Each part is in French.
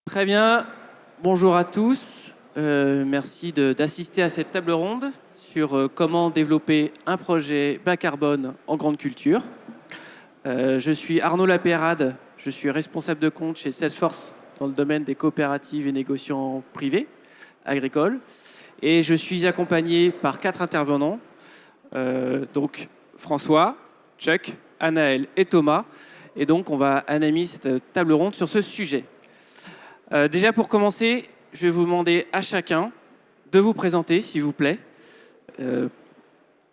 Très bien, bonjour à tous. Merci d'assister à cette table ronde sur comment développer un projet bas carbone en grande culture. Je suis Arnaud Lapérade, je suis responsable de compte chez Salesforce dans le domaine des coopératives et négociants privés agricoles. Et je suis accompagné par 4 intervenants, donc François, Chuck, Anaël et Thomas. Et donc on va animer cette table ronde sur ce sujet. Déjà pour commencer, je vais vous demander à chacun de vous présenter, s'il vous plaît.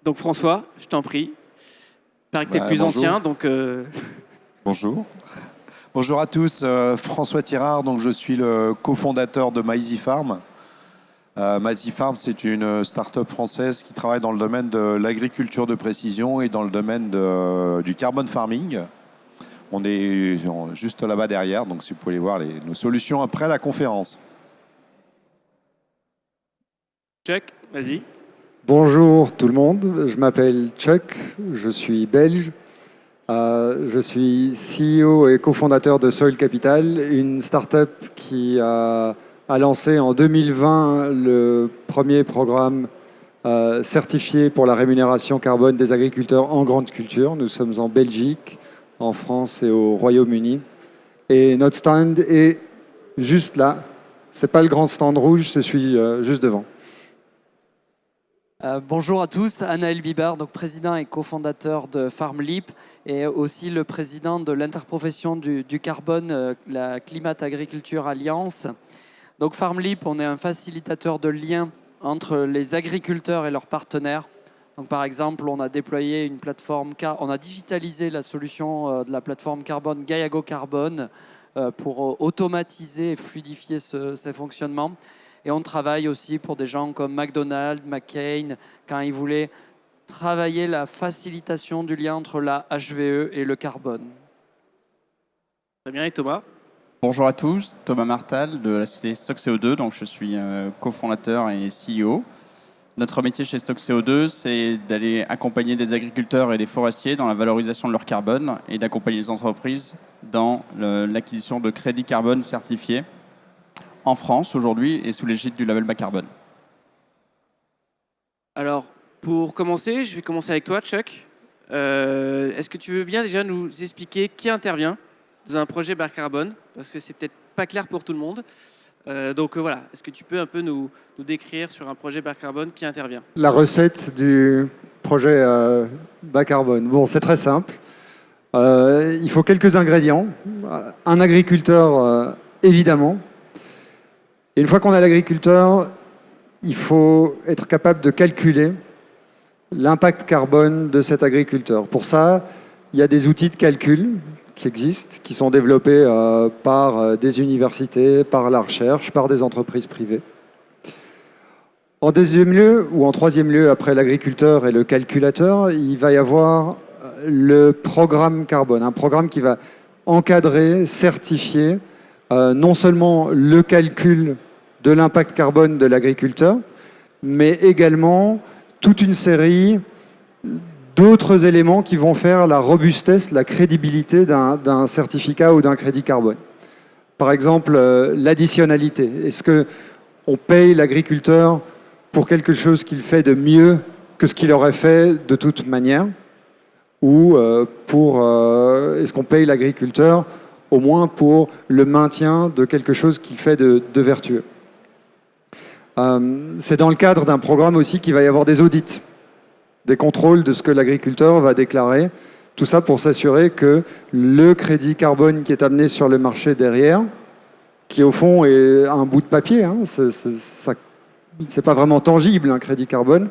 Donc François, je t'en prie. Il paraît que tu es le plus ancien, donc... Bonjour. Bonjour à tous, François Tirard, donc je suis le cofondateur de Maizy Farm. Maizy Farm, c'est une start-up française qui travaille dans le domaine de l'agriculture de précision et dans le domaine du carbon farming. On est juste là-bas derrière, donc si vous pouvez voir nos solutions après la conférence. Chuck, vas-y. Bonjour tout le monde, je m'appelle Chuck, je suis belge. Je suis CEO et cofondateur de Soil Capital, une start-up qui a lancé en 2020 le premier programme certifié pour la rémunération carbone des agriculteurs en grande culture. Nous sommes en Belgique, en France et au Royaume-Uni. Et notre stand est juste là. Ce n'est pas le grand stand rouge, je suis juste devant. Bonjour à tous, Anaël Bibard, donc président et cofondateur de FarmLeap et aussi le président de l'interprofession du carbone, la Climate Agriculture Alliance. Donc FarmLeap, on est un facilitateur de liens entre les agriculteurs et leurs partenaires. Donc par exemple, on a déployé une plateforme, on a digitalisé la solution de la plateforme carbone Gaiago Carbone pour automatiser et fluidifier ces fonctionnements. Et on travaille aussi pour des gens comme McDonald's, McCain, quand ils voulaient travailler la facilitation du lien entre la HVE et le carbone. Très bien, et Thomas? Bonjour à tous, Thomas Martal de la société Stock CO2, donc je suis cofondateur et CEO. Notre métier chez Stock CO2, c'est d'aller accompagner des agriculteurs et des forestiers dans la valorisation de leur carbone et d'accompagner les entreprises dans l'acquisition de crédits carbone certifiés en France aujourd'hui et sous l'égide du label bas carbone. Alors, pour commencer, je vais commencer avec toi, Chuck. Est-ce que tu veux bien déjà nous expliquer qui intervient dans un projet bas carbone? Parce que c'est peut-être pas clair pour tout le monde. Donc voilà, est-ce que tu peux un peu nous décrire sur un projet bas carbone qui intervient? La recette du projet bas carbone. Bon, c'est très simple. Il faut quelques ingrédients. Un agriculteur, évidemment. Et une fois qu'on a l'agriculteur, il faut être capable de calculer l'impact carbone de cet agriculteur. Pour ça, il y a des outils de calcul qui existent, qui sont développés par des universités, par la recherche, par des entreprises privées. En deuxième lieu, ou en troisième lieu, après l'agriculteur et le calculateur, il va y avoir le programme carbone, un programme qui va encadrer, certifier non seulement le calcul de l'impact carbone de l'agriculteur, mais également toute une série d'autres éléments qui vont faire la robustesse, la crédibilité d'un certificat ou d'un crédit carbone. Par exemple, l'additionnalité. Est-ce qu'on paye l'agriculteur pour quelque chose qu'il fait de mieux que ce qu'il aurait fait de toute manière? Ou est-ce qu'on paye l'agriculteur au moins pour le maintien de quelque chose qu'il fait de vertueux? C'est dans le cadre d'un programme aussi qu'il va y avoir des audits, des contrôles de ce que l'agriculteur va déclarer. Tout ça pour s'assurer que le crédit carbone qui est amené sur le marché derrière, qui au fond est un bout de papier, hein, c'est pas vraiment tangible un crédit carbone,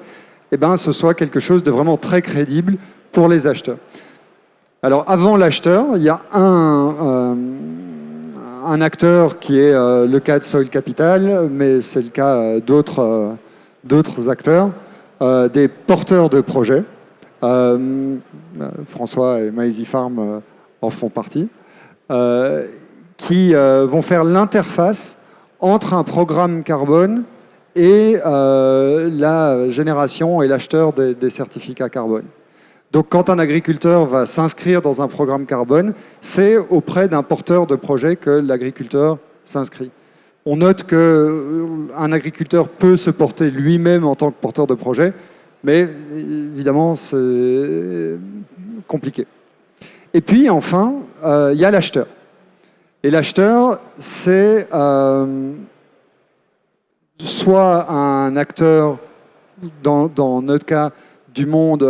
eh ben, ce soit quelque chose de vraiment très crédible pour les acheteurs. Alors avant l'acheteur, il y a un acteur qui est le cas de Soil Capital, mais c'est le cas d'autres acteurs, des porteurs de projets. François et Maizy Farm en font partie, qui vont faire l'interface entre un programme carbone et la génération et l'acheteur des certificats carbone. Donc quand un agriculteur va s'inscrire dans un programme carbone, c'est auprès d'un porteur de projet que l'agriculteur s'inscrit. On note qu'un agriculteur peut se porter lui-même en tant que porteur de projet, mais évidemment, c'est compliqué. Et puis, enfin, il y a l'acheteur. Et l'acheteur, c'est soit un acteur, dans notre cas, du monde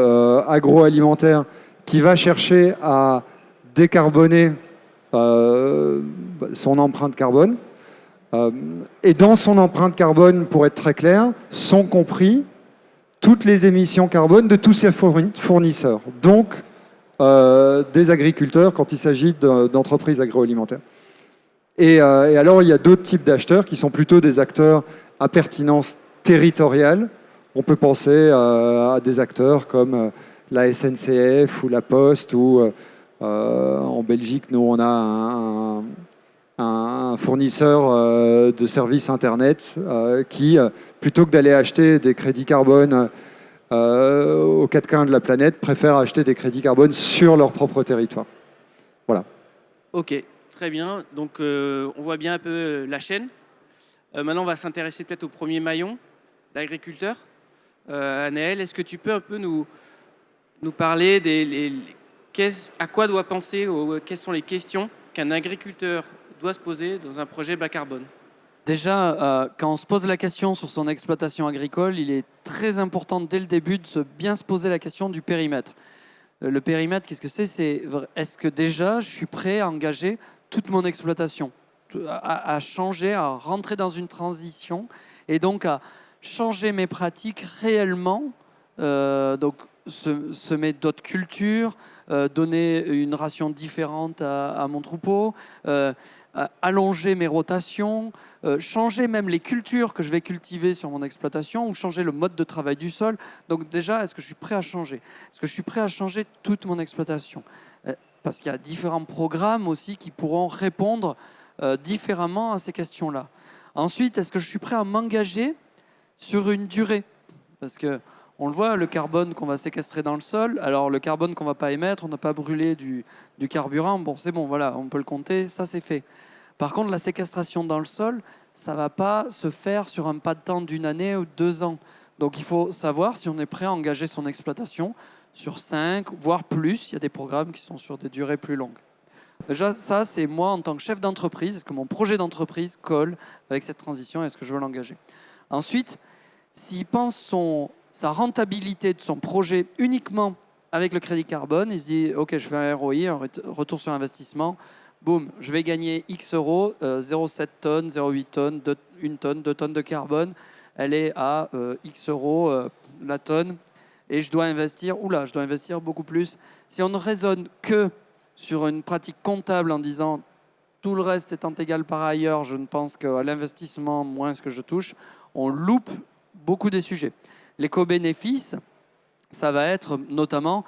agroalimentaire, qui va chercher à décarboner son empreinte carbone. Et dans son empreinte carbone, pour être très clair, sont compris toutes les émissions carbone de tous ses fournisseurs, donc des agriculteurs quand il s'agit d'entreprises agroalimentaires. Et alors, il y a d'autres types d'acheteurs qui sont plutôt des acteurs à pertinence territoriale. On peut penser à des acteurs comme la SNCF ou la Poste, ou en Belgique, nous, on a un fournisseur de services Internet qui, plutôt que d'aller acheter des crédits carbone aux quatre coins de la planète, préfère acheter des crédits carbone sur leur propre territoire. Voilà. Ok, très bien. Donc, on voit bien un peu la chaîne. Maintenant, on va s'intéresser peut-être au premier maillon, l'agriculteur. Anaël, est-ce que tu peux un peu nous parler à quoi doit penser, quelles sont les questions qu'un agriculteur doit se poser dans un projet bas carbone? Déjà, quand on se pose la question sur son exploitation agricole, il est très important dès le début de bien se poser la question du périmètre. Le périmètre, qu'est-ce que c'est? Est-ce que déjà je suis prêt à engager toute mon exploitation, à changer, à rentrer dans une transition et donc à changer mes pratiques réellement, donc semer d'autres cultures, donner une ration différente à mon troupeau, allonger mes rotations, changer même les cultures que je vais cultiver sur mon exploitation ou changer le mode de travail du sol. Donc déjà, est-ce que je suis prêt à changer? Est-ce que je suis prêt à changer toute mon exploitation? Parce qu'il y a différents programmes aussi qui pourront répondre différemment à ces questions-là. Ensuite, est-ce que je suis prêt à m'engager sur une durée? Parce que on le voit, le carbone qu'on va séquestrer dans le sol, alors le carbone qu'on ne va pas émettre, on n'a pas brûlé du carburant, bon c'est bon, voilà, on peut le compter, ça c'est fait. Par contre, la séquestration dans le sol, ça ne va pas se faire sur un pas de temps d'une année ou 2 ans. Donc il faut savoir si on est prêt à engager son exploitation sur 5, voire plus. Il y a des programmes qui sont sur des durées plus longues. Déjà, ça c'est moi en tant que chef d'entreprise, est-ce que mon projet d'entreprise colle avec cette transition, est-ce que je veux l'engager? Ensuite, s'il pense sa rentabilité de son projet uniquement avec le crédit carbone, il se dit ok, je fais un ROI, un retour sur investissement, boum, je vais gagner X euros, 0,7 tonnes, 0,8 tonnes, 1 tonne, 2 tonnes de carbone, elle est à X euros la tonne, et je dois investir beaucoup plus. Si on ne raisonne que sur une pratique comptable en disant tout le reste étant égal par ailleurs, je ne pense qu'à l'investissement moins ce que je touche, on loupe beaucoup des sujets. L'éco-bénéfice, ça va être notamment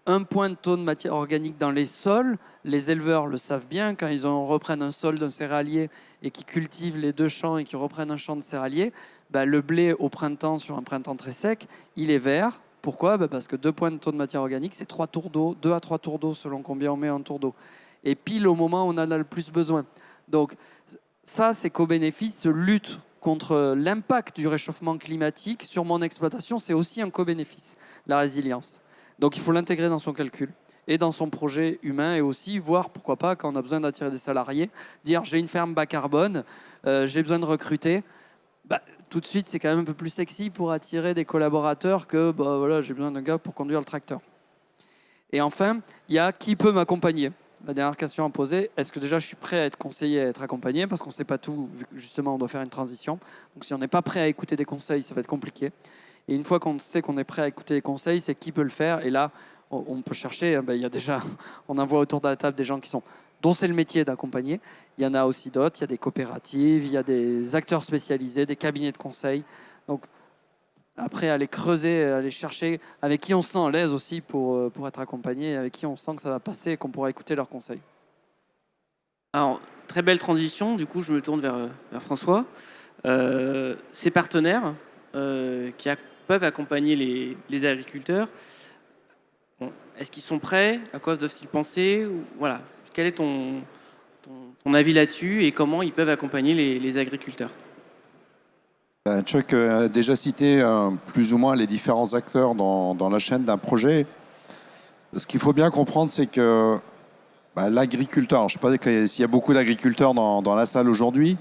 1 point de taux de matière organique dans les sols. Les éleveurs le savent bien, quand ils reprennent un sol d'un céréalier et qu'ils cultivent les 2 champs et qu'ils reprennent un champ de céréalier, le blé au printemps, sur un printemps très sec, il est vert. Pourquoi? Parce que 2 points de taux de matière organique, c'est 3 tours d'eau, 2 à 3 tours d'eau selon combien on met un tour d'eau. Et pile au moment où on en a le plus besoin. Donc ça, c'est co-bénéfice, lutte contre l'impact du réchauffement climatique sur mon exploitation, c'est aussi un co-bénéfice, la résilience. Donc il faut l'intégrer dans son calcul et dans son projet humain, et aussi voir, pourquoi pas, quand on a besoin d'attirer des salariés, dire j'ai une ferme bas carbone, j'ai besoin de recruter. Tout de suite, c'est quand même un peu plus sexy pour attirer des collaborateurs que voilà, j'ai besoin d'un gars pour conduire le tracteur. Et enfin, il y a qui peut m'accompagner. La dernière question à poser, est-ce que déjà je suis prêt à être conseillé, à être accompagné? Parce qu'on ne sait pas tout, vu que justement on doit faire une transition. Donc si on n'est pas prêt à écouter des conseils, ça va être compliqué. Et une fois qu'on sait qu'on est prêt à écouter les conseils, c'est qui peut le faire. Et là, on peut chercher, il y a déjà, on en voit autour de la table des gens dont c'est le métier d'accompagner. Il y en a aussi d'autres, il y a des coopératives, il y a des acteurs spécialisés, des cabinets de conseil. Donc après, aller creuser, aller chercher avec qui on se sent à l'aise aussi pour être accompagné, avec qui on sent que ça va passer et qu'on pourra écouter leurs conseils. Alors, très belle transition. Du coup, je me tourne vers François. Ces partenaires qui peuvent accompagner les agriculteurs, Est-ce qu'ils sont prêts? À quoi doivent-ils penser? Voilà. Quel est ton avis là-dessus et comment ils peuvent accompagner les agriculteurs? Chuck a déjà cité plus ou moins les différents acteurs dans la chaîne d'un projet. Ce qu'il faut bien comprendre, c'est que l'agriculteur, je ne sais pas s'il y a beaucoup d'agriculteurs dans la salle aujourd'hui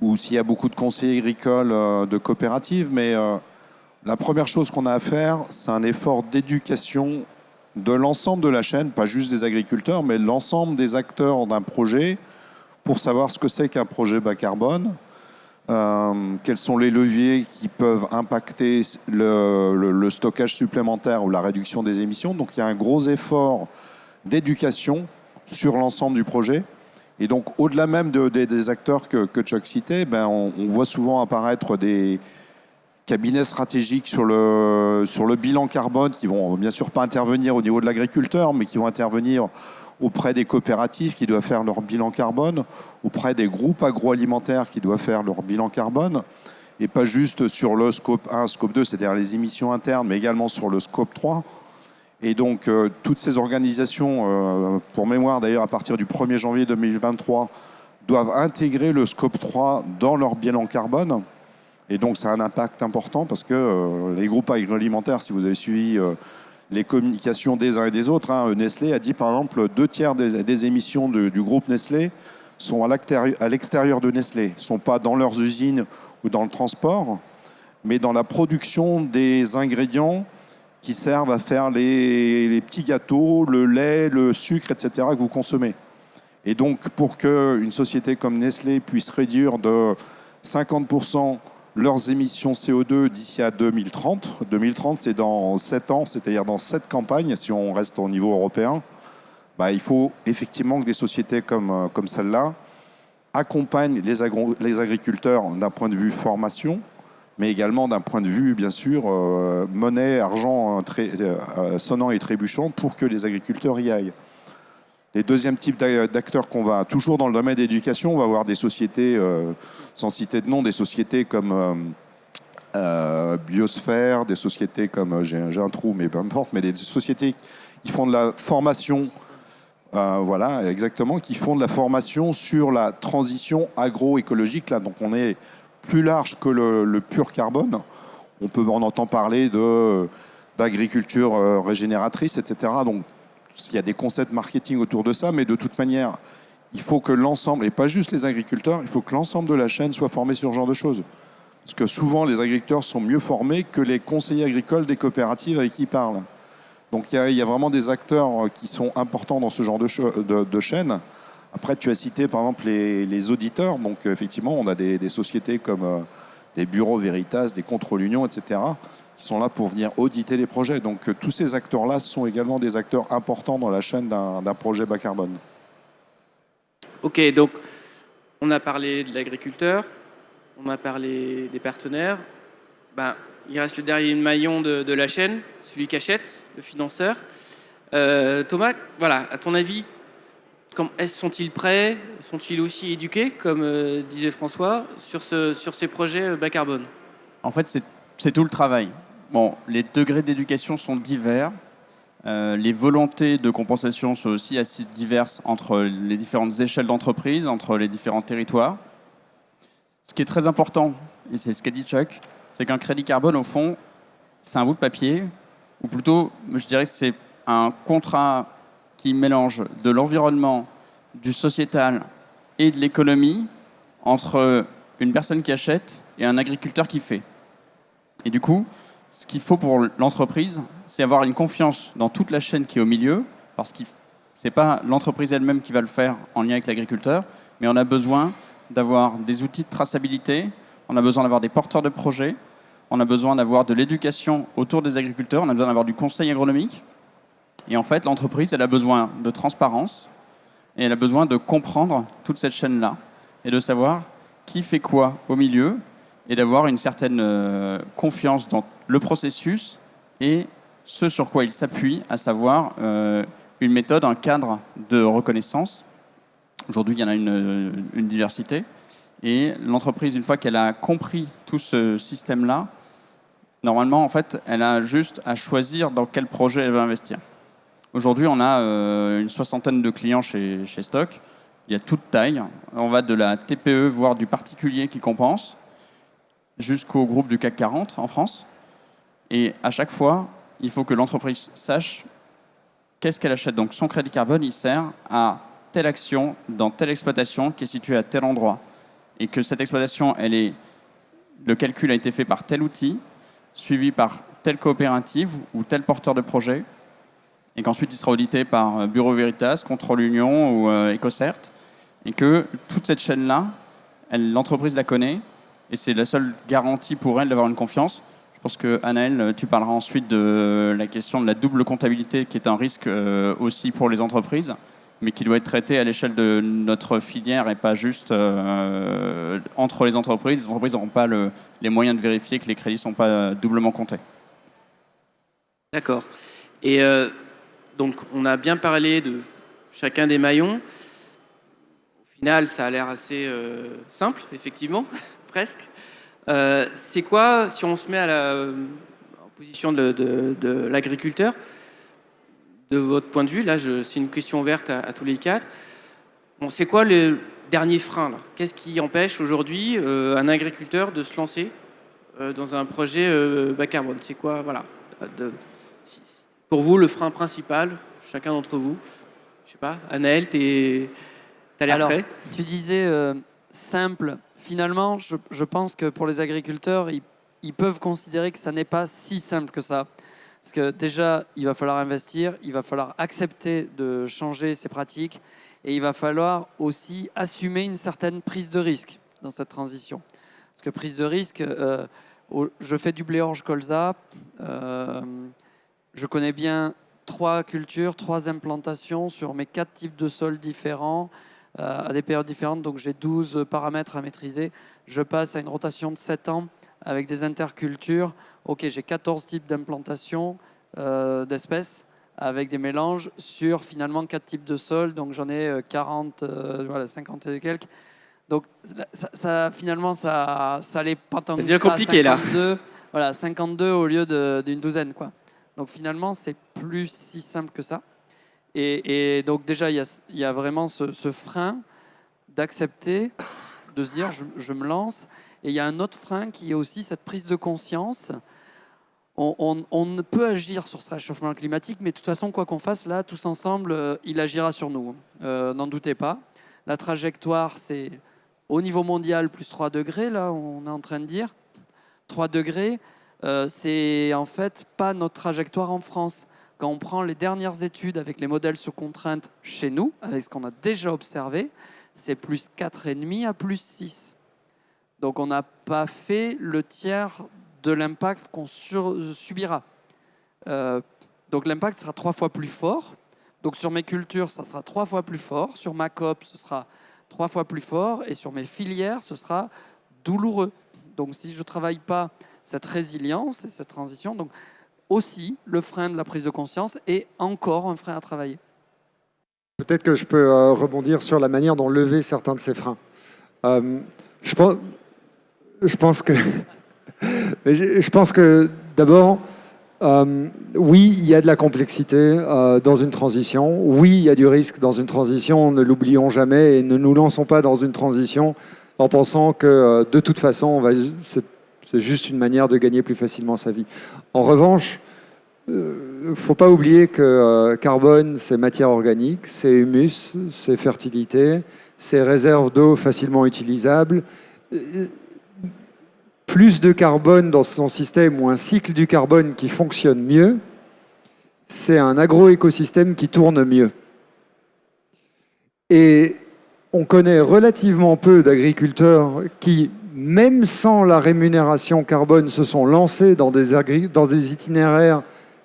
ou s'il y a beaucoup de conseillers agricoles de coopératives, mais la première chose qu'on a à faire, c'est un effort d'éducation de l'ensemble de la chaîne, pas juste des agriculteurs, mais l'ensemble des acteurs d'un projet pour savoir ce que c'est qu'un projet bas carbone, quels sont les leviers qui peuvent impacter le stockage supplémentaire ou la réduction des émissions. Donc il y a un gros effort d'éducation sur l'ensemble du projet. Et donc au-delà même des acteurs que Chuck citait, on voit souvent apparaître des cabinets stratégiques sur le bilan carbone qui vont bien sûr pas intervenir au niveau de l'agriculteur, mais qui vont intervenir auprès des coopératives qui doivent faire leur bilan carbone, auprès des groupes agroalimentaires qui doivent faire leur bilan carbone, et pas juste sur le scope 1, scope 2, c'est-à-dire les émissions internes, mais également sur le scope 3. Et donc, toutes ces organisations, pour mémoire d'ailleurs, à partir du 1er janvier 2023, doivent intégrer le scope 3 dans leur bilan carbone. Et donc, ça a un impact important parce que les groupes agroalimentaires, si vous avez suivi les communications des uns et des autres, Nestlé a dit par exemple 2/3 des émissions du groupe Nestlé sont à l'extérieur de Nestlé, ne sont pas dans leurs usines ou dans le transport, mais dans la production des ingrédients qui servent à faire les petits gâteaux, le lait, le sucre, etc. que vous consommez. Et donc, pour qu'une société comme Nestlé puisse réduire de 50% leurs émissions CO2 d'ici à 2030. 2030, c'est dans 7 ans, c'est-à-dire dans 7 campagnes, si on reste au niveau européen. Il faut effectivement que des sociétés comme celle-là accompagnent les agriculteurs d'un point de vue formation, mais également d'un point de vue, bien sûr, monnaie, argent sonnant et trébuchant pour que les agriculteurs y aillent. Les deuxièmes types d'acteurs qu'on va, toujours dans le domaine de l'éducation, on va avoir des sociétés, sans citer de nom, des sociétés comme Biosphère, des sociétés comme, j'ai un trou, mais peu importe, mais des sociétés qui font de la formation, voilà, exactement, qui font de la formation sur la transition agroécologique. Là, donc on est plus large que le pur carbone. On entend parler d'agriculture régénératrice, etc. Donc, il y a des concepts marketing autour de ça, mais de toute manière, il faut que l'ensemble, et pas juste les agriculteurs, il faut que l'ensemble de la chaîne soit formé sur ce genre de choses. Parce que souvent, les agriculteurs sont mieux formés que les conseillers agricoles des coopératives avec qui ils parlent. Donc il y a vraiment des acteurs qui sont importants dans ce genre de chaîne. Après, tu as cité par exemple les auditeurs. Donc effectivement, on a des sociétés comme des bureaux Veritas, des contrôles Union, etc., qui sont là pour venir auditer les projets. Donc tous ces acteurs-là sont également des acteurs importants dans la chaîne d'un projet bas carbone. Ok, donc on a parlé de l'agriculteur, on a parlé des partenaires. Il reste le dernier maillon de la chaîne, celui qui achète, le financeur. Thomas, voilà, à ton avis, sont-ils prêts? Sont-ils aussi éduqués, comme disait François, sur ces projets bas carbone? En fait, c'est tout le travail. Bon, les degrés d'éducation sont divers. Les volontés de compensation sont aussi assez diverses entre les différentes échelles d'entreprise, entre les différents territoires. Ce qui est très important, et c'est ce qu'a dit Chuck, c'est qu'un crédit carbone, au fond, c'est un bout de papier, ou plutôt, je dirais que c'est un contrat qui mélange de l'environnement, du sociétal et de l'économie entre une personne qui achète et un agriculteur qui fait. Et du coup, ce qu'il faut pour l'entreprise, c'est avoir une confiance dans toute la chaîne qui est au milieu, parce que ce n'est pas l'entreprise elle-même qui va le faire en lien avec l'agriculteur, mais on a besoin d'avoir des outils de traçabilité, on a besoin d'avoir des porteurs de projets, on a besoin d'avoir de l'éducation autour des agriculteurs, on a besoin d'avoir du conseil agronomique. Et en fait, l'entreprise, elle a besoin de transparence et elle a besoin de comprendre toute cette chaîne-là et de savoir qui fait quoi au milieu et d'avoir une certaine confiance dans le processus et ce sur quoi il s'appuie, à savoir une méthode, un cadre de reconnaissance. Aujourd'hui, il y en a une diversité. Et l'entreprise, une fois qu'elle a compris tout ce système-là, normalement, en fait, elle a juste à choisir dans quel projet elle va investir. Aujourd'hui, on a une soixantaine de clients chez Stock. Il y a toute taille. On va de la TPE, voire du particulier qui compense, jusqu'au groupe du CAC 40 en France. Et à chaque fois, il faut que l'entreprise sache qu'est-ce qu'elle achète. Donc son crédit carbone, il sert à telle action dans telle exploitation qui est située à tel endroit. Et que cette exploitation, le calcul a été fait par tel outil, suivi par telle coopérative ou tel porteur de projet, et qu'ensuite il sera audité par Bureau Veritas, Contrôle Union ou EcoCert, et que toute cette chaîne-là, l'entreprise la connaît, et c'est la seule garantie pour elle d'avoir une confiance. Je pense que Anaël, tu parleras ensuite de la question de la double comptabilité, qui est un risque aussi pour les entreprises, mais qui doit être traité à l'échelle de notre filière et pas juste entre les entreprises. Les entreprises n'auront pas les moyens de vérifier que les crédits ne sont pas doublement comptés. D'accord. Et donc, on a bien parlé de chacun des maillons. Au final, ça a l'air assez simple, effectivement, presque. C'est quoi, si on se met en position de l'agriculteur, de votre point de vue, là, c'est une question ouverte à tous les quatre. Bon, c'est quoi le dernier frein là? Qu'est-ce qui empêche aujourd'hui un agriculteur de se lancer dans un projet bas carbone? C'est quoi, voilà, pour vous, le frein principal, chacun d'entre vous? Je sais pas, Anaël, t'as l'air prêt? Tu disais simple. Finalement, je pense que pour les agriculteurs, ils peuvent considérer que ça n'est pas si simple que ça. Parce que déjà, il va falloir investir, il va falloir accepter de changer ses pratiques et il va falloir aussi assumer une certaine prise de risque dans cette transition. Parce que prise de risque, je fais du blé orge colza, je connais bien 3 cultures, 3 implantations sur mes 4 types de sols différents, à des périodes différentes, donc j'ai 12 paramètres à maîtriser. Je passe à une rotation de 7 ans avec des intercultures. Ok, j'ai 14 types d'implantations d'espèces avec des mélanges sur finalement 4 types de sols, donc j'en ai 40, voilà, 50 et quelques. Donc finalement, ça n'est pas tant que ça. C'est bien compliqué 52, là. Voilà, 52 au lieu d'une douzaine, quoi. Donc finalement, c'est plus si simple que ça. Et donc déjà, il y a vraiment ce frein d'accepter, de se dire je me lance. Et il y a un autre frein qui est aussi cette prise de conscience. On ne peut agir sur ce réchauffement climatique, mais de toute façon, quoi qu'on fasse, là, tous ensemble, il agira sur nous. N'en doutez pas. La trajectoire, c'est au niveau mondial, plus 3 degrés, là, on est en train de dire. 3 degrés, c'est en fait pas notre trajectoire en France. Quand on prend les dernières études avec les modèles sous contrainte chez nous, avec ce qu'on a déjà observé, c'est plus 4,5 à plus 6. Donc on n'a pas fait le tiers de l'impact qu'on subira. Donc l'impact sera 3 fois plus fort. Donc sur mes cultures, ça sera 3 fois plus fort. Sur ma COP, ce sera 3 fois plus fort. Et sur mes filières, ce sera douloureux. Donc si je ne travaille pas cette résilience et cette transition, donc aussi le frein de la prise de conscience est encore un frein à travailler. Peut-être que je peux rebondir sur la manière dont lever certains de ces freins. Je pense que d'abord, oui, il y a de la complexité dans une transition. Oui, il y a du risque dans une transition. Ne l'oublions jamais et ne nous lançons pas dans une transition en pensant que de toute façon, c'est juste une manière de gagner plus facilement sa vie. En revanche, il ne faut pas oublier que carbone, c'est matière organique, c'est humus, c'est fertilité, c'est réserve d'eau facilement utilisable. Plus de carbone dans son système ou un cycle du carbone qui fonctionne mieux, c'est un agroécosystème qui tourne mieux. Et on connaît relativement peu d'agriculteurs qui, même sans la rémunération carbone, se sont lancés dans des itinéraires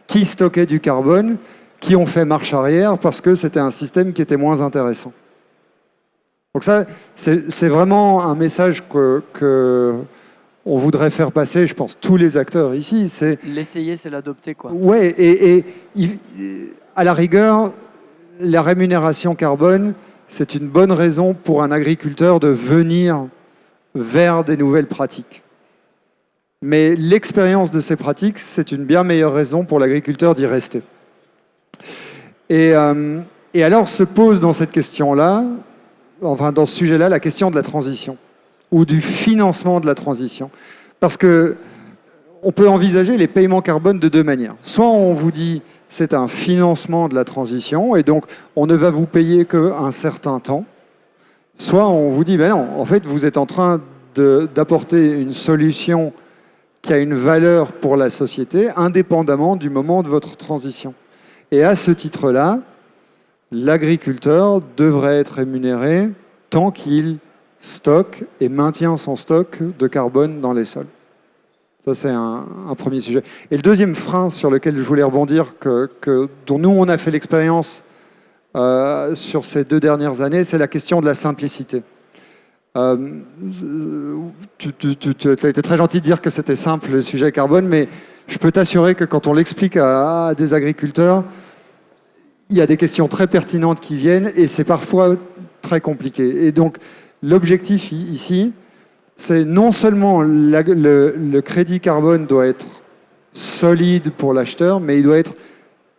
qui stockaient du carbone, qui ont fait marche arrière parce que c'était un système qui était moins intéressant. Donc ça, c'est vraiment un message que on voudrait faire passer, je pense, tous les acteurs ici. L'essayer, c'est l'adopter, quoi. Ouais, et à la rigueur, la rémunération carbone, c'est une bonne raison pour un agriculteur de venir vers des nouvelles pratiques. Mais l'expérience de ces pratiques, c'est une bien meilleure raison pour l'agriculteur d'y rester. Et alors se pose dans cette question-là, enfin dans ce sujet-là, la question de la transition ou du financement de la transition. Parce que on peut envisager les paiements carbone de deux manières. Soit on vous dit c'est un financement de la transition et donc on ne va vous payer qu'un certain temps. Soit on vous dit ben non, en fait vous êtes en train d'apporter une solution qui a une valeur pour la société indépendamment du moment de votre transition. Et à ce titre-là, l'agriculteur devrait être rémunéré tant qu'il stocke et maintient son stock de carbone dans les sols. Ça, c'est un premier sujet. Et le deuxième frein sur lequel je voulais rebondir, dont nous, on a fait l'expérience sur ces 2 dernières années, c'est la question de la simplicité. Tu as été très gentil de dire que c'était simple, le sujet carbone, mais je peux t'assurer que quand on l'explique à des agriculteurs, il y a des questions très pertinentes qui viennent et c'est parfois très compliqué. Et donc, l'objectif ici, c'est non seulement le crédit carbone doit être solide pour l'acheteur, mais il doit être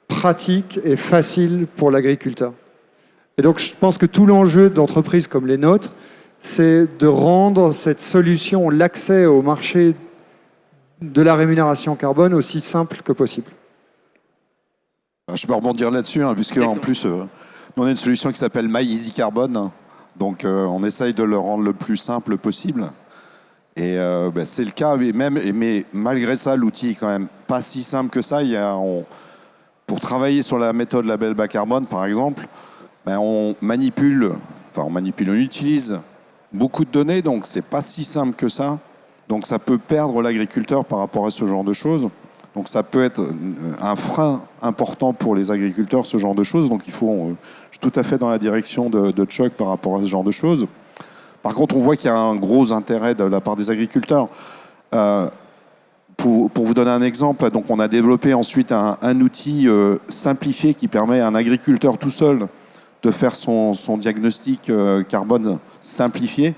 pratique et facile pour l'agriculteur. Et donc, je pense que tout l'enjeu d'entreprises comme les nôtres, c'est de rendre cette solution, l'accès au marché de la rémunération carbone aussi simple que possible. Je peux rebondir là-dessus, hein, puisque en plus, on a une solution qui s'appelle My Easy Carbon. Donc, on essaye de le rendre le plus simple possible. Et c'est le cas, mais malgré ça, l'outil est quand même pas si simple que ça. Pour travailler sur la méthode label bas carbone, par exemple, on utilise beaucoup de données, donc c'est pas si simple que ça. Donc, ça peut perdre l'agriculteur par rapport à ce genre de choses. Donc ça peut être un frein important pour les agriculteurs, ce genre de choses. Donc je suis tout à fait dans la direction de Chuck par rapport à ce genre de choses. Par contre, on voit qu'il y a un gros intérêt de la part des agriculteurs. Pour vous donner un exemple, donc on a développé ensuite un outil simplifié qui permet à un agriculteur tout seul de faire son diagnostic carbone simplifié.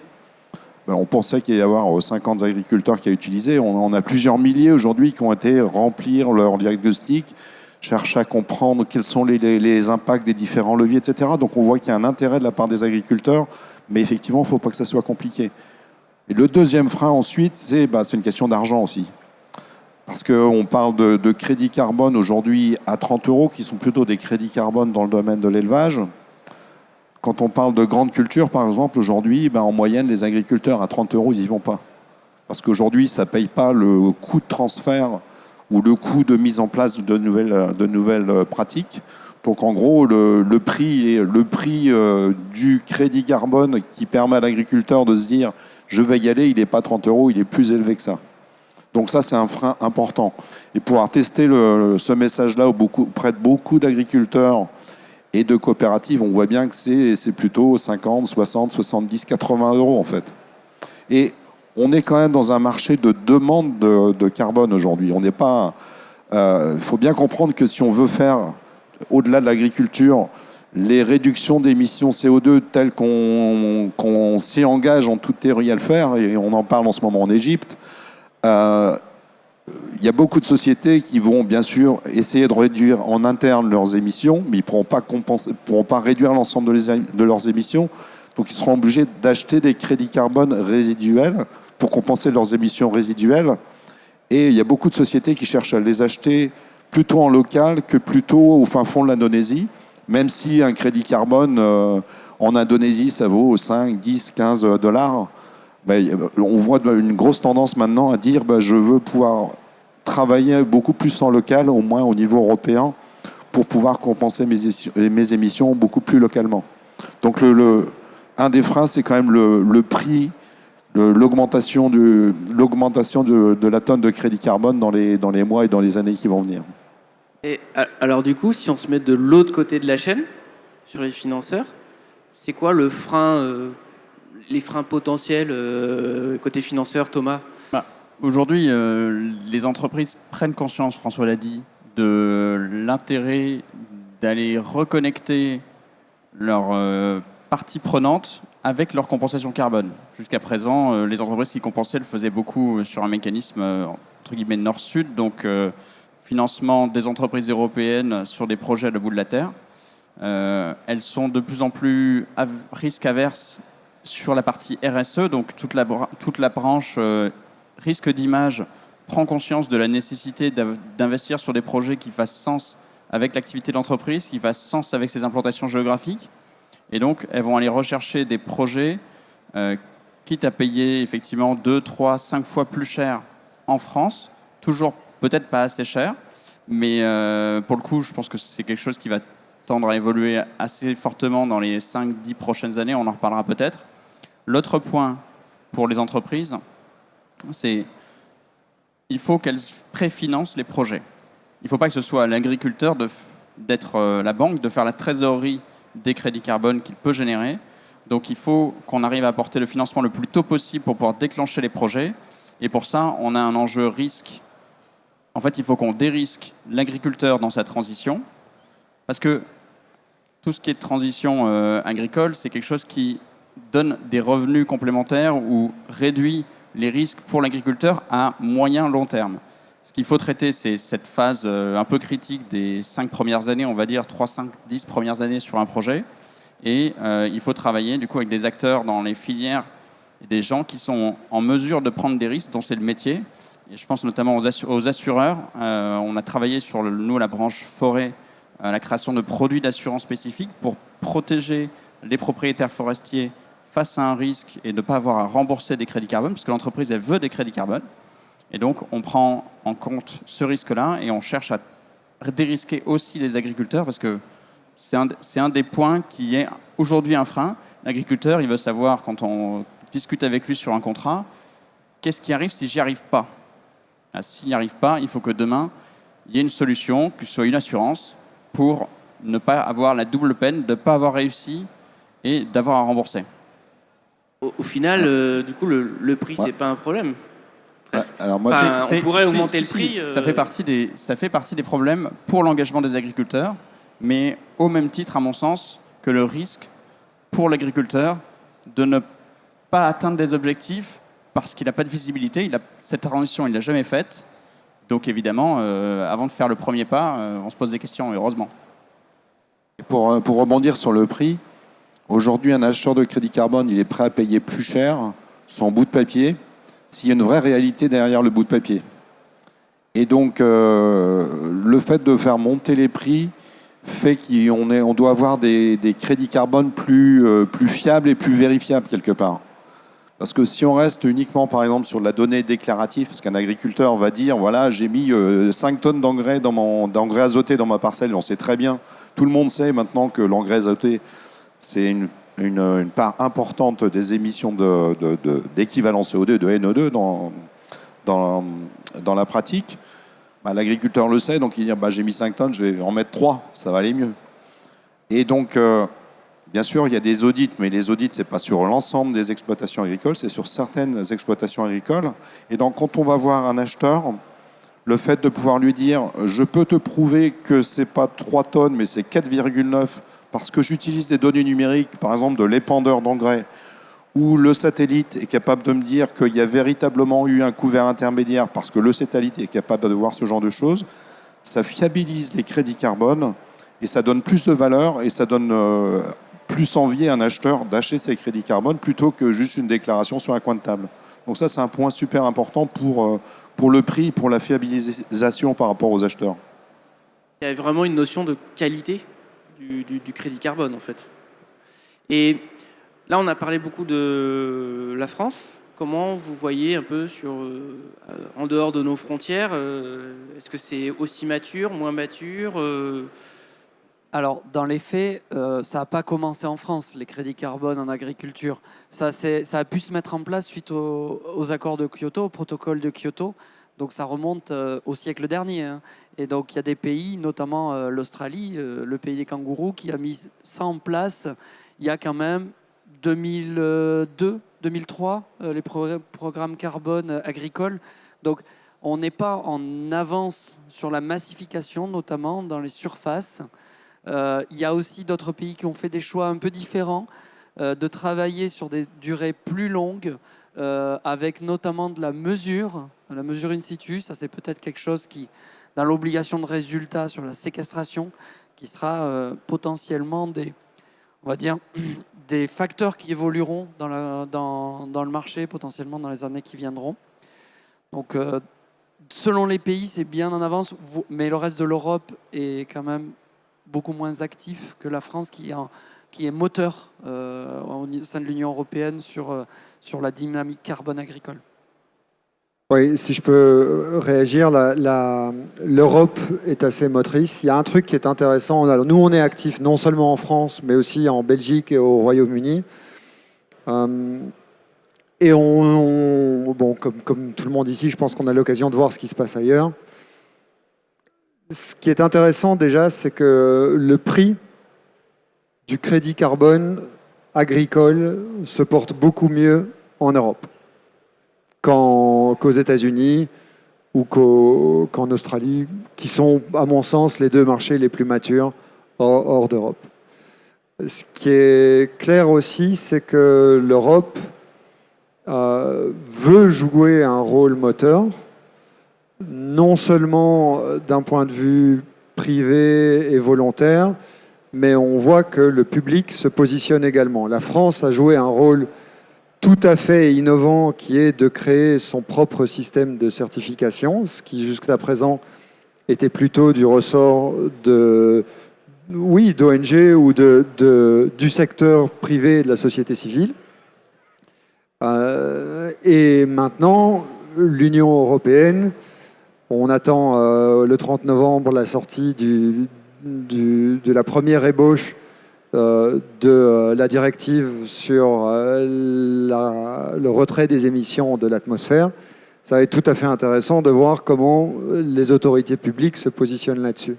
On pensait qu'il y allait y avoir 50 agriculteurs qui a utilisé. On a plusieurs milliers aujourd'hui qui ont été remplir leur diagnostic, chercher à comprendre quels sont les impacts des différents leviers, etc. Donc on voit qu'il y a un intérêt de la part des agriculteurs, mais effectivement, il ne faut pas que ça soit compliqué. Et le deuxième frein ensuite, c'est une question d'argent aussi. Parce qu'on parle de crédits carbone aujourd'hui à 30 €, qui sont plutôt des crédits carbone dans le domaine de l'élevage. Quand on parle de grandes cultures, par exemple, aujourd'hui, en moyenne, les agriculteurs à 30 €, ils n'y vont pas. Parce qu'aujourd'hui, ça ne paye pas le coût de transfert ou le coût de mise en place de nouvelles pratiques. Donc, en gros, le prix du crédit carbone qui permet à l'agriculteur de se dire « je vais y aller », il n'est pas 30 €, il est plus élevé que ça. Donc ça, c'est un frein important. Et pouvoir tester ce message-là auprès de beaucoup d'agriculteurs et de coopératives, on voit bien que c'est plutôt 50, 60, 70, 80 € en fait. Et on est quand même dans un marché de demande de carbone aujourd'hui. On n'est pas. Il faut bien comprendre que si on veut faire, au-delà de l'agriculture, les réductions d'émissions CO2 telles qu'on s'y engage en toute théorie à le faire, et on en parle en ce moment en Égypte, il y a beaucoup de sociétés qui vont bien sûr essayer de réduire en interne leurs émissions, mais ils ne pourront pas réduire l'ensemble de leurs émissions. Donc ils seront obligés d'acheter des crédits carbone résiduels pour compenser leurs émissions résiduelles. Et il y a beaucoup de sociétés qui cherchent à les acheter plutôt en local que plutôt au fin fond de l'Indonésie, même si un crédit carbone en Indonésie, ça vaut 5, 10, 15 $. On voit une grosse tendance maintenant à dire je veux pouvoir travailler beaucoup plus en local, au moins au niveau européen, pour pouvoir compenser mes émissions beaucoup plus localement. Donc un des freins, c'est quand même le prix, l'augmentation de la tonne de crédit carbone dans les mois et dans les années qui vont venir. Et alors du coup, si on se met de l'autre côté de la chaîne, sur les financeurs, c'est quoi le frein les freins potentiels côté financeur, Thomas? Aujourd'hui, les entreprises prennent conscience, François l'a dit, de l'intérêt d'aller reconnecter leurs parties prenantes avec leur compensation carbone. Jusqu'à présent, les entreprises qui compensaient le faisaient beaucoup sur un mécanisme entre guillemets nord-sud, donc financement des entreprises européennes sur des projets à le bout de la terre. Elles sont de plus en plus risque averses sur la partie RSE, donc toute la branche risque d'image prend conscience de la nécessité d'investir sur des projets qui fassent sens avec l'activité d'entreprise, qui fassent sens avec ses implantations géographiques. Et donc, elles vont aller rechercher des projets, quitte à payer effectivement 2, 3, 5 fois plus cher en France, toujours peut-être pas assez cher, mais pour le coup, je pense que c'est quelque chose qui va tendre à évoluer assez fortement dans les 5-10 prochaines années, on en reparlera peut-être. L'autre point pour les entreprises, c'est il faut qu'elles préfinancent les projets. Il ne faut pas que ce soit à l'agriculteur d'être la banque, de faire la trésorerie des crédits carbone qu'il peut générer. Donc il faut qu'on arrive à apporter le financement le plus tôt possible pour pouvoir déclencher les projets. Et pour ça, on a un enjeu risque. En fait, il faut qu'on dérisque l'agriculteur dans sa transition. Parce que tout ce qui est transition agricole, c'est quelque chose qui donne des revenus complémentaires ou réduit les risques pour l'agriculteur à moyen-long terme. Ce qu'il faut traiter, c'est cette phase un peu critique des 5 premières années, on va dire 3, 5, 10 premières années sur un projet. Et il faut travailler du coup avec des acteurs dans les filières, et des gens qui sont en mesure de prendre des risques, dont c'est le métier. Et je pense notamment aux assureurs. On a travaillé sur, nous, la branche forêt, la création de produits d'assurance spécifiques pour protéger les propriétaires forestiers face à un risque et ne pas avoir à rembourser des crédits carbone, parce que l'entreprise, elle veut des crédits carbone. Et donc, on prend en compte ce risque-là et on cherche à dérisquer aussi les agriculteurs, parce que c'est un des points qui est aujourd'hui un frein. L'agriculteur, il veut savoir, quand on discute avec lui sur un contrat, qu'est-ce qui arrive si j'y arrive pas. S'il n'y arrive pas, il faut que demain, il y ait une solution, que ce soit une assurance, pour ne pas avoir la double peine de ne pas avoir réussi et d'avoir à rembourser. Au final, du coup, le prix, c'est pas un problème. Presque. Alors moi, on pourrait augmenter le prix. Ça fait partie des problèmes pour l'engagement des agriculteurs, mais au même titre, à mon sens, que le risque pour l'agriculteur de ne pas atteindre des objectifs parce qu'il n'a pas de visibilité. Cette transition, il ne l'a jamais faite. Donc évidemment, avant de faire le premier pas, on se pose des questions, heureusement. pour rebondir sur le prix, aujourd'hui, un acheteur de crédit carbone, il est prêt à payer plus cher son bout de papier s'il y a une vraie réalité derrière le bout de papier. Et donc, le fait de faire monter les prix fait qu'on doit avoir des crédits carbone plus fiables et plus vérifiables quelque part. Parce que si on reste uniquement, par exemple, sur de la donnée déclarative, parce qu'un agriculteur va dire, voilà, j'ai mis 5 tonnes d'engrais azoté dans ma parcelle, on sait très bien, tout le monde sait maintenant que l'engrais azoté, c'est une part importante des émissions d'équivalent CO2, de NO2 dans la pratique. Bah, l'agriculteur le sait, donc il dit, bah, j'ai mis 5 tonnes, je vais en mettre 3, ça va aller mieux. Et donc, bien sûr, il y a des audits, mais les audits, ce n'est pas sur l'ensemble des exploitations agricoles, c'est sur certaines exploitations agricoles. Et donc, quand on va voir un acheteur, le fait de pouvoir lui dire « je peux te prouver que ce n'est pas 3 tonnes, mais c'est 4,9 parce que j'utilise des données numériques, par exemple de l'épandeur d'engrais, où le satellite est capable de me dire qu'il y a véritablement eu un couvert intermédiaire parce que le satellite est capable de voir ce genre de choses », ça fiabilise les crédits carbone et ça donne plus de valeur et ça donne plus envie à un acheteur d'acheter ses crédits carbone plutôt que juste une déclaration sur un coin de table. Donc ça, c'est un point super important pour le prix, pour la fiabilisation par rapport aux acheteurs. Il y a vraiment une notion de qualité du crédit carbone, en fait. Et là, on a parlé beaucoup de la France. Comment vous voyez un peu en dehors de nos frontières, est-ce que c'est aussi mature, moins mature Alors, dans les faits, ça n'a pas commencé en France, les crédits carbone en agriculture. Ça a pu se mettre en place suite aux accords de Kyoto, au protocole de Kyoto. Donc, ça remonte au siècle dernier. Hein. Et donc, il y a des pays, notamment l'Australie, le pays des kangourous, qui a mis ça en place il y a quand même 2002, 2003, les programmes carbone agricoles. Donc, on n'est pas en avance sur la massification, notamment dans les surfaces. Il y a aussi d'autres pays qui ont fait des choix un peu différents, de travailler sur des durées plus longues, avec notamment de la mesure in situ. Ça, c'est peut-être quelque chose qui, dans l'obligation de résultat sur la séquestration, qui sera potentiellement on va dire, des facteurs qui évolueront dans le marché potentiellement dans les années qui viendront. Donc, selon les pays, c'est bien en avance, mais le reste de l'Europe est quand même beaucoup moins actif que la France, qui est moteur au sein de l'Union européenne sur la dynamique carbone agricole. Oui, si je peux réagir, l'Europe est assez motrice. Il y a un truc qui est intéressant. Alors, nous, on est actifs non seulement en France, mais aussi en Belgique et au Royaume-Uni. Et bon, comme tout le monde ici, je pense qu'on a l'occasion de voir ce qui se passe ailleurs. Ce qui est intéressant déjà, c'est que le prix du crédit carbone agricole se porte beaucoup mieux en Europe qu'aux États-Unis ou qu'en Australie, qui sont, à mon sens, les deux marchés les plus matures hors d'Europe. Ce qui est clair aussi, c'est que l'Europe veut jouer un rôle moteur, non seulement d'un point de vue privé et volontaire, mais on voit que le public se positionne également. La France a joué un rôle tout à fait innovant qui est de créer son propre système de certification, ce qui jusqu'à présent était plutôt du ressort d'ONG ou du secteur privé et de la société civile. Et maintenant, l'Union européenne, on attend le 30 novembre la sortie de la première ébauche de la directive sur le retrait des émissions de l'atmosphère. Ça va être tout à fait intéressant de voir comment les autorités publiques se positionnent là-dessus.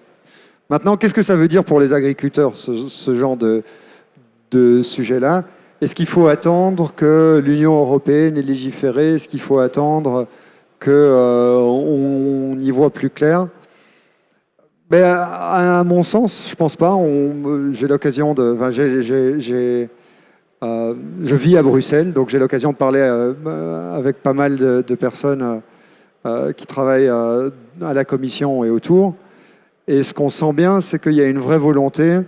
Maintenant, qu'est-ce que ça veut dire pour les agriculteurs, ce genre de sujet-là? Est-ce qu'il faut attendre que l'Union européenne ait légiféré? Est-ce qu'il faut attendre qu'on y voit plus clair? Ben, à mon sens, je pense pas. J'ai l'occasion de. Enfin, je vis à Bruxelles, donc j'ai l'occasion de parler avec pas mal de personnes qui travaillent à la Commission et autour. Et ce qu'on sent bien, c'est qu'il y a une vraie volonté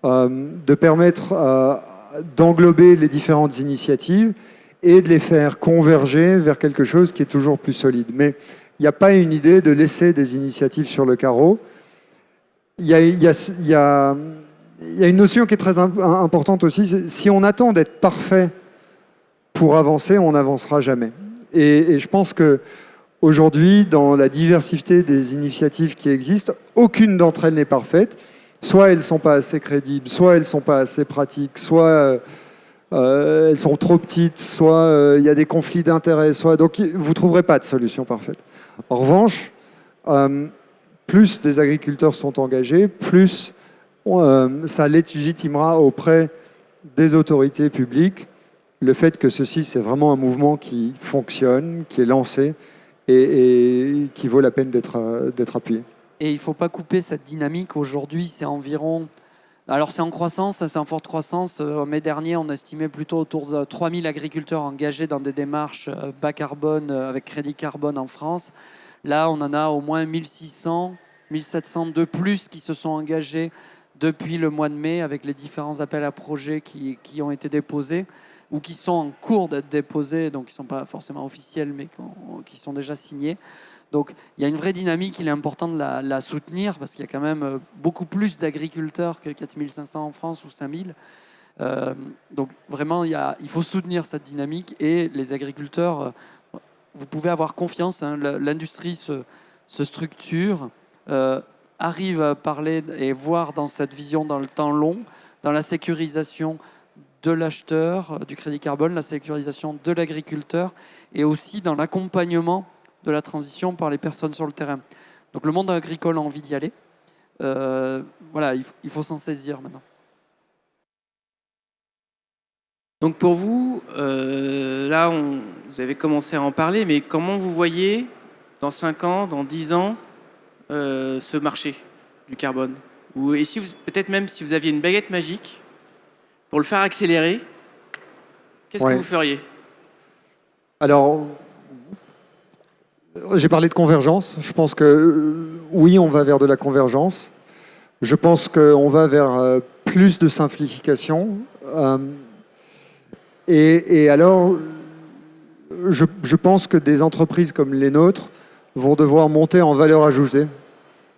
de permettre d'englober les différentes initiatives et de les faire converger vers quelque chose qui est toujours plus solide. Mais il n'y a pas une idée de laisser des initiatives sur le carreau. Il y a une notion qui est très importante aussi. Si on attend d'être parfait pour avancer, on n'avancera jamais. Et je pense qu'aujourd'hui, dans la diversité des initiatives qui existent, aucune d'entre elles n'est parfaite. Soit elles ne sont pas assez crédibles, soit elles ne sont pas assez pratiques, soit elles sont trop petites, soit il y a des conflits d'intérêts. Donc vous ne trouverez pas de solution parfaite. En revanche, plus des agriculteurs sont engagés, plus ça légitimera auprès des autorités publiques le fait que ceci, c'est vraiment un mouvement qui fonctionne, qui est lancé et qui vaut la peine d'être appuyé. Et il ne faut pas couper cette dynamique. Aujourd'hui, c'est environ... Alors c'est en croissance, c'est en forte croissance. En mai dernier, on estimait plutôt autour de 3000 agriculteurs engagés dans des démarches bas carbone avec crédit carbone en France. Là, on en a au moins 1600, 1700 de plus qui se sont engagés depuis le mois de mai avec les différents appels à projets qui ont été déposés ou qui sont en cours d'être déposés, donc qui ne sont pas forcément officiels, mais qui sont déjà signés. Donc il y a une vraie dynamique, il est important de la soutenir parce qu'il y a quand même beaucoup plus d'agriculteurs que 4500 en France ou 5000. Donc vraiment, il faut soutenir cette dynamique et les agriculteurs, vous pouvez avoir confiance, hein, l'industrie se structure, arrive à parler et voir dans cette vision dans le temps long, dans la sécurisation de l'acheteur du crédit carbone, la sécurisation de l'agriculteur et aussi dans l'accompagnement de la transition par les personnes sur le terrain. Donc le monde agricole a envie d'y aller. Voilà, il faut s'en saisir maintenant. Donc pour vous, là, vous avez commencé à en parler, mais comment vous voyez dans 5 ans, dans 10 ans, ce marché du carbone? Et si peut-être même si vous aviez une baguette magique pour le faire accélérer, qu'est-ce que vous feriez? Alors, j'ai parlé de convergence. Je pense que oui, on va vers de la convergence. Je pense qu'on va vers plus de simplification. Et alors, je pense que des entreprises comme les nôtres vont devoir monter en valeur ajoutée.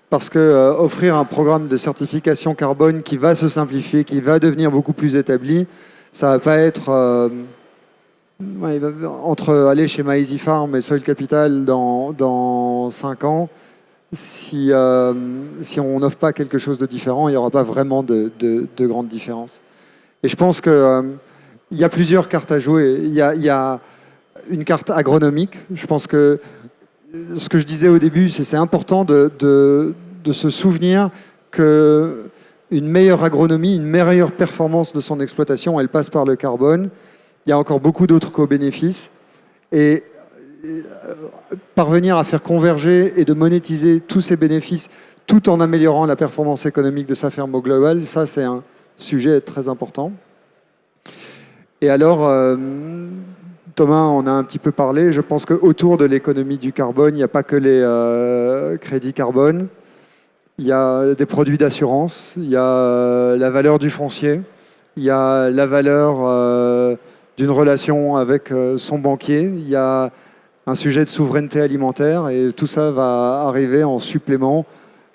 Parce que offrir un programme de certification carbone qui va se simplifier, qui va devenir beaucoup plus établi, ça va pas être entre aller chez Maizy Farm et Soil Capital dans 5 ans. Si on n'offre pas quelque chose de différent, il n'y aura pas vraiment de grandes différences. Et je pense qu'il y a plusieurs cartes à jouer. Il y a une carte agronomique. Je pense que ce que je disais au début, c'est important de se souvenir qu'une meilleure agronomie, une meilleure performance de son exploitation, elle passe par le carbone. Il y a encore beaucoup d'autres co-bénéfices. Et parvenir à faire converger et de monétiser tous ces bénéfices tout en améliorant la performance économique de sa ferme au global, ça c'est un sujet très important. Et alors, Thomas en a un petit peu parlé, je pense qu'autour de l'économie du carbone, il n'y a pas que les crédits carbone, il y a des produits d'assurance, il y a la valeur du foncier, il y a la valeur d'une relation avec son banquier, il y a un sujet de souveraineté alimentaire et tout ça va arriver en supplément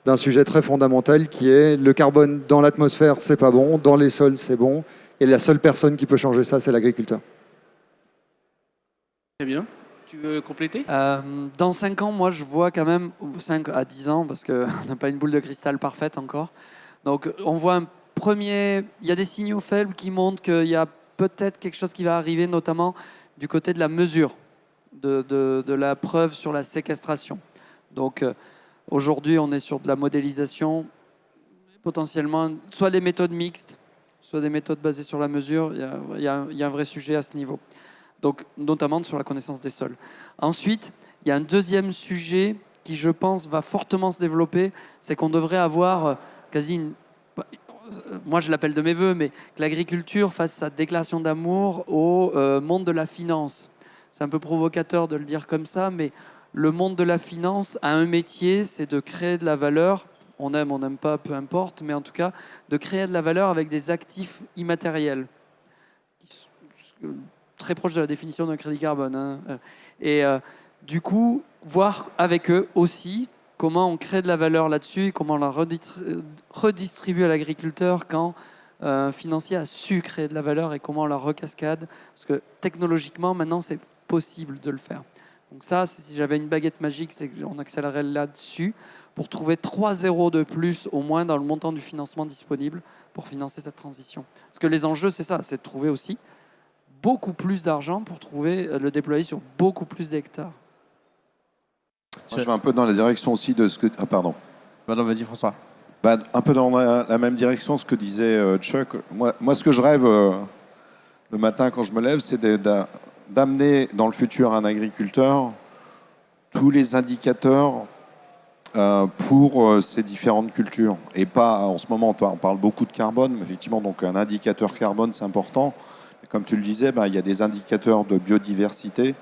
d'un sujet très fondamental qui est le carbone dans l'atmosphère, c'est pas bon, dans les sols, c'est bon, et la seule personne qui peut changer ça, c'est l'agriculteur. Très bien. Tu veux compléter? Dans 5 ans, moi, je vois quand même, 5 à 10 ans, parce qu'on n'a pas une boule de cristal parfaite encore. Donc, on voit il y a des signaux faibles qui montrent qu'il y a peut-être quelque chose qui va arriver, notamment du côté de la mesure, de la preuve sur la séquestration. Donc, aujourd'hui, on est sur de la modélisation, potentiellement, soit des méthodes mixtes, soit des méthodes basées sur la mesure. Il y a un vrai sujet à ce niveau. Donc, notamment sur la connaissance des sols. Ensuite, il y a un deuxième sujet qui, je pense, va fortement se développer, c'est qu'on devrait avoir moi je l'appelle de mes voeux, mais que l'agriculture fasse sa déclaration d'amour au monde de la finance. C'est un peu provocateur de le dire comme ça, mais le monde de la finance a un métier, c'est de créer de la valeur. On n'aime pas, peu importe, mais en tout cas, de créer de la valeur avec des actifs immatériels. Très proche de la définition d'un crédit carbone. Hein. Et du coup, voir avec eux aussi comment on crée de la valeur là-dessus et comment on la redistribue à l'agriculteur quand un financier a su créer de la valeur et comment on la recascade. Parce que technologiquement, maintenant, c'est possible de le faire. Donc ça, si j'avais une baguette magique, c'est qu'on accélérerait là-dessus pour trouver 3 zéros de plus au moins dans le montant du financement disponible pour financer cette transition. Parce que les enjeux, c'est ça, c'est de trouver aussi beaucoup plus d'argent pour le déployer sur beaucoup plus d'hectares. Moi, je vais un peu dans la direction aussi de ce que... Ah, pardon. Pardon, vas-y François. Un peu dans la même direction, ce que disait Chuck. Moi, ce que je rêve le matin quand je me lève, c'est d'amener dans le futur un agriculteur tous les indicateurs pour ces différentes cultures. Et pas, en ce moment, on parle beaucoup de carbone, mais effectivement, donc un indicateur carbone, c'est important. Comme tu le disais, il y a des indicateurs de biodiversité,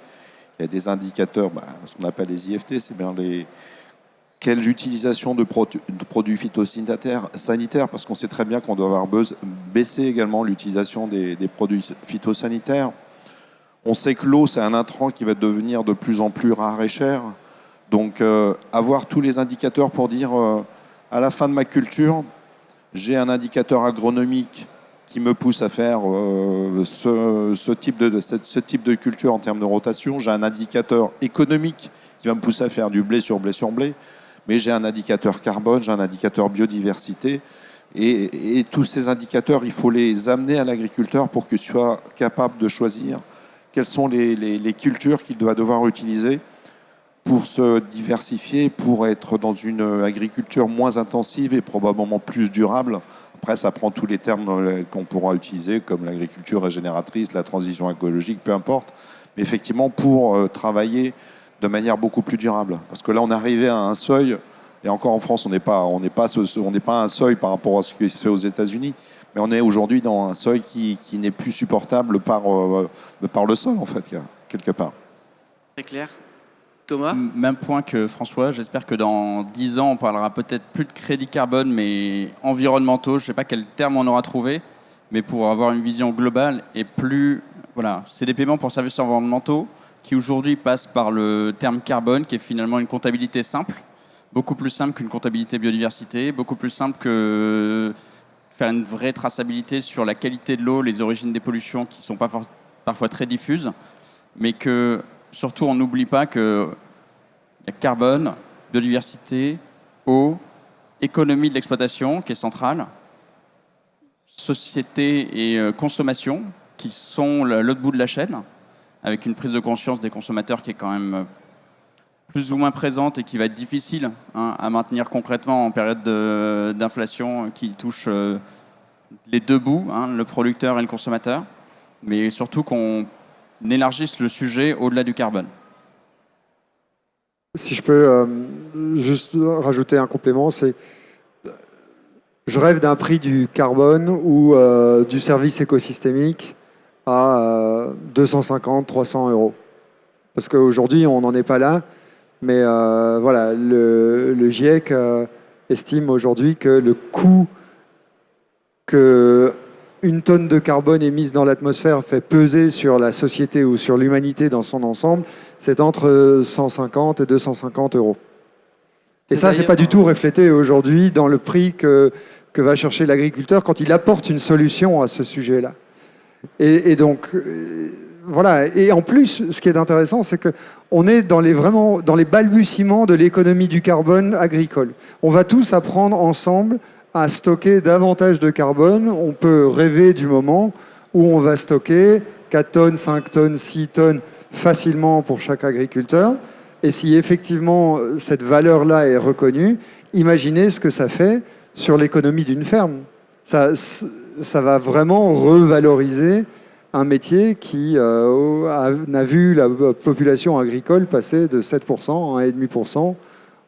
il y a des indicateurs, ce qu'on appelle les IFT, c'est bien quelles utilisations de produits phytosanitaires, parce qu'on sait très bien qu'on doit avoir baissé également l'utilisation des produits phytosanitaires. On sait que l'eau, c'est un intrant qui va devenir de plus en plus rare et cher. Donc, avoir tous les indicateurs pour dire, à la fin de ma culture, j'ai un indicateur agronomique qui me pousse à faire ce type de culture en termes de rotation. J'ai un indicateur économique qui va me pousser à faire du blé sur blé sur blé. Mais j'ai un indicateur carbone, j'ai un indicateur biodiversité. Et tous ces indicateurs, il faut les amener à l'agriculteur pour qu'il soit capable de choisir quelles sont les cultures qu'il va devoir utiliser pour se diversifier, pour être dans une agriculture moins intensive et probablement plus durable. Après, ça prend tous les termes qu'on pourra utiliser, comme l'agriculture régénératrice, la transition écologique, peu importe. Mais effectivement, pour travailler de manière beaucoup plus durable. Parce que là, on est arrivé à un seuil, et encore en France, on n'est pas à un seuil par rapport à ce qui se fait aux États-Unis, mais on est aujourd'hui dans un seuil qui n'est plus supportable par le sol, en fait, quelque part. Très clair. Thomas? Même point que François. J'espère que dans 10 ans, on parlera peut-être plus de crédits carbone, mais environnementaux. Je ne sais pas quel terme on aura trouvé, mais pour avoir une vision globale et plus... Voilà, c'est des paiements pour services environnementaux qui aujourd'hui passent par le terme carbone, qui est finalement une comptabilité simple, beaucoup plus simple qu'une comptabilité biodiversité, beaucoup plus simple que faire une vraie traçabilité sur la qualité de l'eau, les origines des pollutions qui sont parfois très diffuses, mais que surtout on n'oublie pas qu'il y a carbone, biodiversité, eau, économie de l'exploitation qui est centrale, société et consommation qui sont l'autre bout de la chaîne, avec une prise de conscience des consommateurs qui est quand même plus ou moins présente et qui va être difficile à maintenir concrètement en période d'inflation qui touche les deux bouts, le producteur et le consommateur, mais surtout qu'on élargisse le sujet au-delà du carbone. Si je peux juste rajouter un complément, c'est je rêve d'un prix du carbone ou du service écosystémique à 250, 300 euros. Parce qu'aujourd'hui, on n'en est pas là. Mais voilà, le GIEC estime aujourd'hui que le coût qu'une tonne de carbone émise dans l'atmosphère fait peser sur la société ou sur l'humanité dans son ensemble, c'est entre 150 et 250 euros. Et ça, c'est pas du tout reflété aujourd'hui dans le prix que va chercher l'agriculteur quand il apporte une solution à ce sujet-là. Et donc... Voilà. Et en plus, ce qui est intéressant, c'est qu'on est vraiment dans les balbutiements de l'économie du carbone agricole. On va tous apprendre ensemble à stocker davantage de carbone. On peut rêver du moment où on va stocker 4 tonnes, 5 tonnes, 6 tonnes facilement pour chaque agriculteur. Et si effectivement cette valeur-là est reconnue, imaginez ce que ça fait sur l'économie d'une ferme. Ça va vraiment revaloriser un métier qui n'a vu la population agricole passer de 7% à 1,5% en 40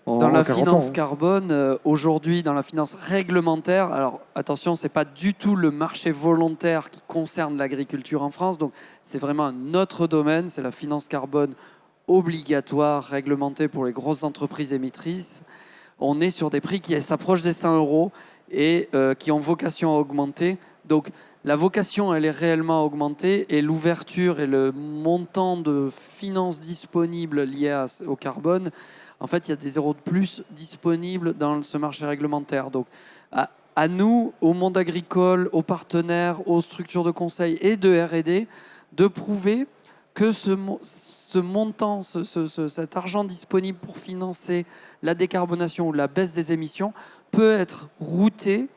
ans. Dans la finance carbone, aujourd'hui, dans la finance réglementaire, alors attention, ce n'est pas du tout le marché volontaire qui concerne l'agriculture en France, donc c'est vraiment un autre domaine, c'est la finance carbone obligatoire, réglementée pour les grosses entreprises émettrices. On est sur des prix qui s'approchent des 100 euros et qui ont vocation à augmenter. Donc, la vocation, elle est réellement augmentée et l'ouverture et le montant de finances disponibles liées au carbone, en fait, il y a des zéros de plus disponibles dans ce marché réglementaire. Donc, à nous, au monde agricole, aux partenaires, aux structures de conseil et de R&D, de prouver que ce montant, cet argent disponible pour financer la décarbonation ou la baisse des émissions peut être routé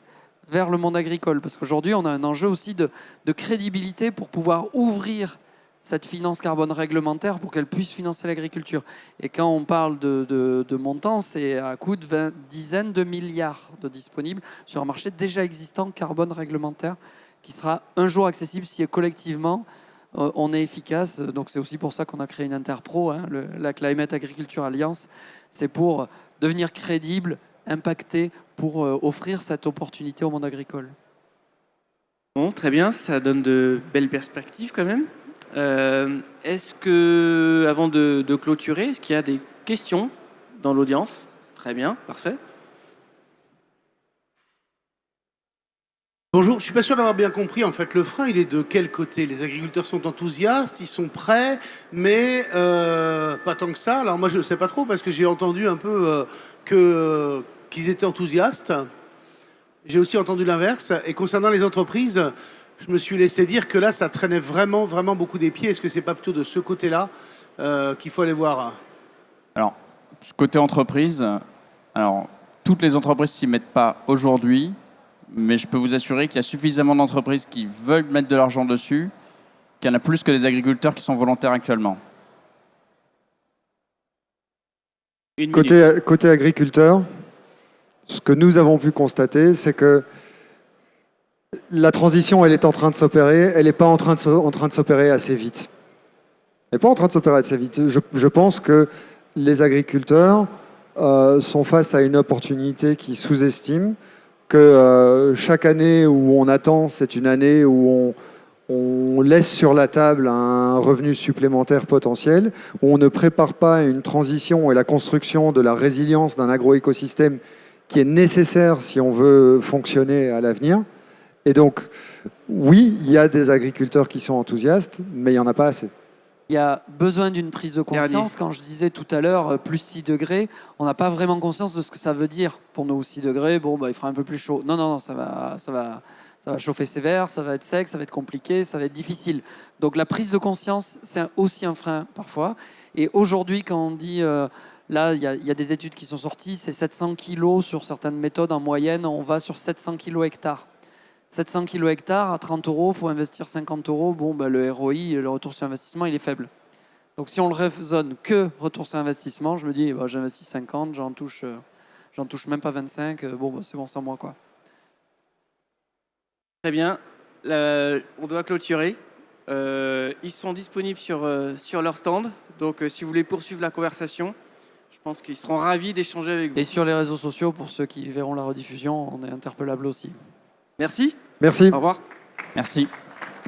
vers le monde agricole. Parce qu'aujourd'hui, on a un enjeu aussi de crédibilité pour pouvoir ouvrir cette finance carbone réglementaire pour qu'elle puisse financer l'agriculture. Et quand on parle de montants, c'est à coût de dizaines de milliards de disponibles sur un marché déjà existant carbone réglementaire qui sera un jour accessible si collectivement on est efficace. Donc c'est aussi pour ça qu'on a créé une interpro, la Climate Agriculture Alliance. C'est pour devenir crédible, impacté, pour offrir cette opportunité au monde agricole. Bon, très bien, ça donne de belles perspectives quand même. Est-ce que, avant de clôturer, est-ce qu'il y a des questions dans l'audience? Très bien, parfait. Bonjour, je suis pas sûr d'avoir bien compris. En fait, le frein, il est de quel côté? Les agriculteurs sont enthousiastes, ils sont prêts, mais pas tant que ça. Alors moi, je ne sais pas trop parce que j'ai entendu un peu qu'ils étaient enthousiastes. J'ai aussi entendu l'inverse. Et concernant les entreprises, je me suis laissé dire que là, ça traînait vraiment, vraiment beaucoup des pieds. Est-ce que c'est pas plutôt de ce côté-là qu'il faut aller voir? Alors, côté entreprise, alors toutes les entreprises s'y mettent pas aujourd'hui. Mais je peux vous assurer qu'il y a suffisamment d'entreprises qui veulent mettre de l'argent dessus, qu'il y en a plus que des agriculteurs qui sont volontaires actuellement. Côté agriculteur, ce que nous avons pu constater, c'est que la transition, elle est en train de s'opérer, elle n'est pas en train de s'opérer assez vite. Elle n'est pas en train de s'opérer assez vite. Je pense que les agriculteurs sont face à une opportunité qu'ils sous-estiment, que chaque année où on attend, c'est une année où on laisse sur la table un revenu supplémentaire potentiel, où on ne prépare pas une transition et la construction de la résilience d'un agroécosystème qui est nécessaire si on veut fonctionner à l'avenir. Et donc, oui, il y a des agriculteurs qui sont enthousiastes, mais il n'y en a pas assez. Il y a besoin d'une prise de conscience. Quand je disais tout à l'heure, plus 6 degrés, on n'a pas vraiment conscience de ce que ça veut dire pour nous. 6 degrés, bon, bah, il fera un peu plus chaud. Non, non, non, ça va chauffer sévère, ça va être sec, ça va être compliqué, ça va être difficile. Donc la prise de conscience, c'est aussi un frein parfois. Et aujourd'hui, quand on dit, là, il y a des études qui sont sorties, c'est 700 kilos sur certaines méthodes en moyenne, on va sur 700 kilos hectares. 700 kg hectare, à 30 €, il faut investir 50 €. Bon, bah, le ROI, le retour sur investissement, il est faible. Donc si on le raisonne que retour sur investissement, je me dis, bah, j'investis 50, j'en touche même pas 25. Bon, bah, c'est bon, sans moi, quoi. Très bien. On doit clôturer. Ils sont disponibles sur leur stand. Donc si vous voulez poursuivre la conversation, je pense qu'ils seront ravis d'échanger avec vous. Et sur les réseaux sociaux, pour ceux qui verront la rediffusion, on est interpellable aussi. Merci. Merci. Au revoir. Merci.